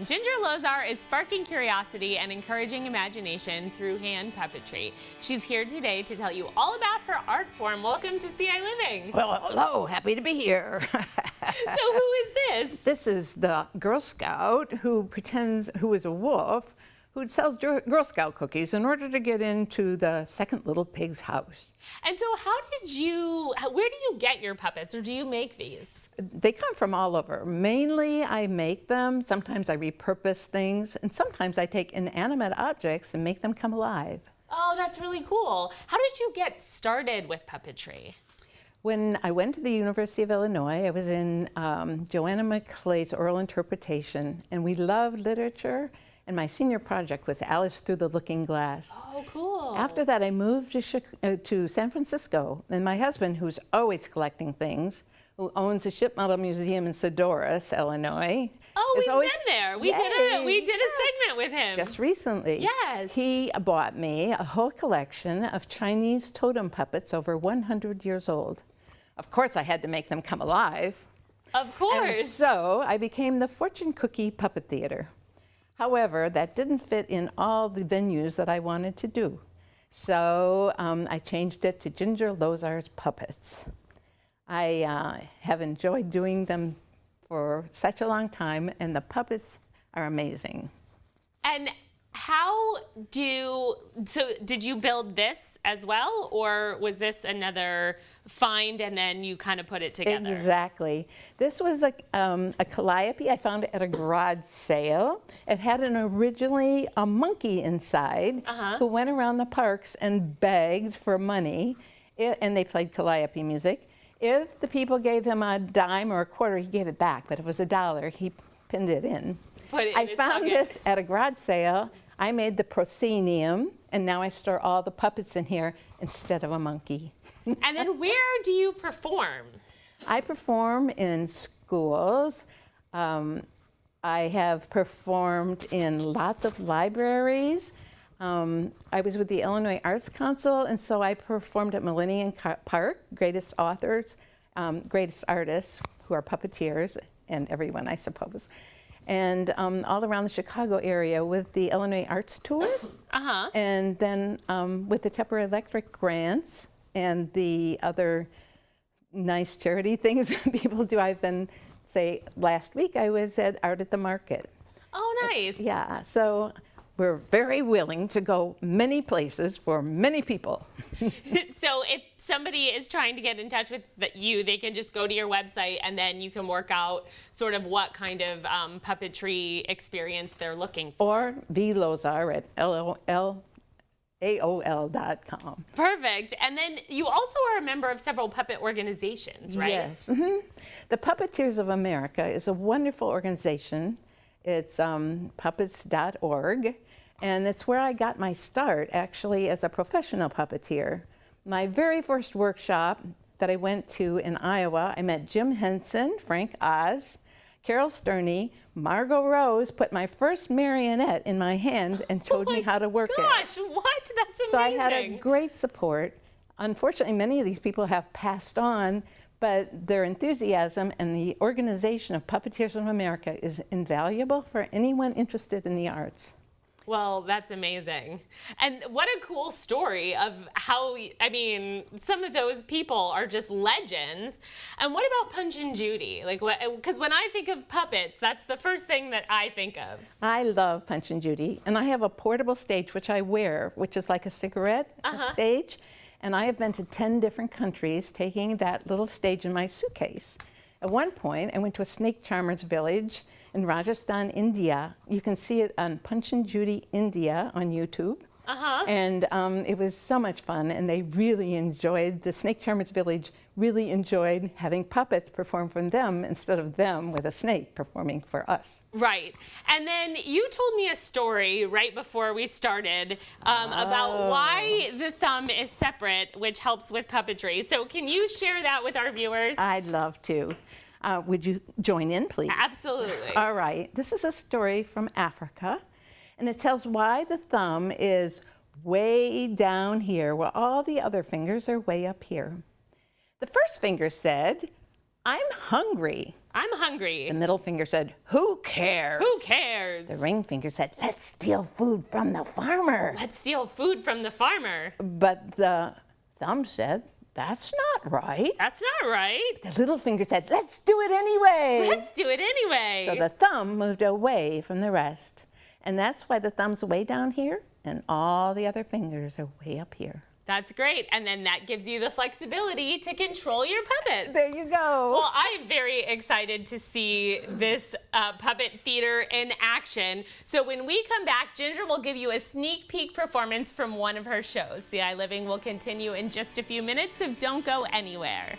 Ginger Lozar is sparking curiosity and encouraging imagination through hand puppetry. She's here today to tell you all about her art form. Welcome to ciLiving. Well, hello, happy to be here. So who is this? This is the Girl Scout who is a wolf, who sells Girl Scout cookies in order to get into the second little pig's house. And so where do you get your puppets, or do you make these? They come from all over. Mainly I make them, sometimes I repurpose things, and sometimes I take inanimate objects and make them come alive. Oh, that's really cool. How did you get started with puppetry? When I went to the University of Illinois, I was in Joanna Maclei's oral interpretation, and we loved literature. And my senior project was Alice Through the Looking Glass. Oh, cool. After that, I moved to San Francisco, and my husband, who's always collecting things, who owns a ship model museum in Sedoras, Illinois. Oh, we've been there. We did a segment with him. Just recently. Yes. He bought me a whole collection of Chinese totem puppets over 100 years old. Of course, I had to make them come alive. Of course. And so I became the Fortune Cookie Puppet Theater. However, that didn't fit in all the venues that I wanted to do. So I changed it to Ginger Lozar's Puppets. I have enjoyed doing them for such a long time, and the puppets are amazing. And did you build this as well, or was this another find and then you kind of put it together? Exactly. This was a calliope I found at a garage sale. It had originally a monkey inside who went around the parks and begged for money, and they played calliope music. If the people gave him a dime or a quarter, he gave it back, but if it was $1, he pinned it in. I found this at a garage sale. I made the proscenium, and now I store all the puppets in here instead of a monkey. And then where do you perform? I perform in schools. I have performed in lots of libraries. I was with the Illinois Arts Council, and so I performed at Millennium Park, greatest authors, greatest artists who are puppeteers, and everyone, I suppose. And all around the Chicago area with the Illinois Arts Tour, and then with the Tepper Electric grants and the other nice charity things people do. I've been, say, last week I was at Art at the Market. Oh, nice. Yeah, so we're very willing to go many places for many people. So if somebody is trying to get in touch with you, they can just go to your website and then you can work out sort of what kind of puppetry experience they're looking for. Or vlozar at AOL.com. Perfect. And then you also are a member of several puppet organizations, right? Yes. The Puppeteers of America is a wonderful organization. It's puppets.org. And it's where I got my start, actually, as a professional puppeteer. My very first workshop that I went to in Iowa, I met Jim Henson, Frank Oz, Carol Sterney, Margot Rose put my first marionette in my hand and showed me how to work it. Gosh, what? That's amazing. So I had a great support. Unfortunately, many of these people have passed on, but their enthusiasm and the organization of Puppeteers of America is invaluable for anyone interested in the arts. Well, that's amazing. And what a cool story of how, I mean, some of those people are just legends. And what about Punch and Judy? Like, because when I think of puppets, that's the first thing that I think of. I love Punch and Judy. And I have a portable stage, which I wear, which is like a cigarette stage. And I have been to 10 different countries taking that little stage in my suitcase. At one point, I went to a snake charmer's village in Rajasthan, India. You can see it on Punch and Judy India on YouTube. And it was so much fun, and they really enjoyed, the snake charmer's village really enjoyed having puppets perform for them instead of them with a snake performing for us. Right. And then you told me a story right before we started about why the thumb is separate, which helps with puppetry. So can you share that with our viewers? I'd love to. Would you join in, please? Absolutely. All right. This is a story from Africa, and it tells why the thumb is way down here, while all the other fingers are way up here. The first finger said, "I'm hungry." I'm hungry. The middle finger said, who cares? Who cares? The ring finger said, let's steal food from the farmer. Let's steal food from the farmer. But the thumb said, that's not right. That's not right. The little finger said, let's do it anyway. Let's do it anyway. So the thumb moved away from the rest. And that's why the thumb's way down here and all the other fingers are way up here. That's great. And then that gives you the flexibility to control your puppets. There you go. Well, I'm very excited to see this puppet theater in action. So when we come back, Ginger will give you a sneak peek performance from one of her shows. ciLiving will continue in just a few minutes, so don't go anywhere.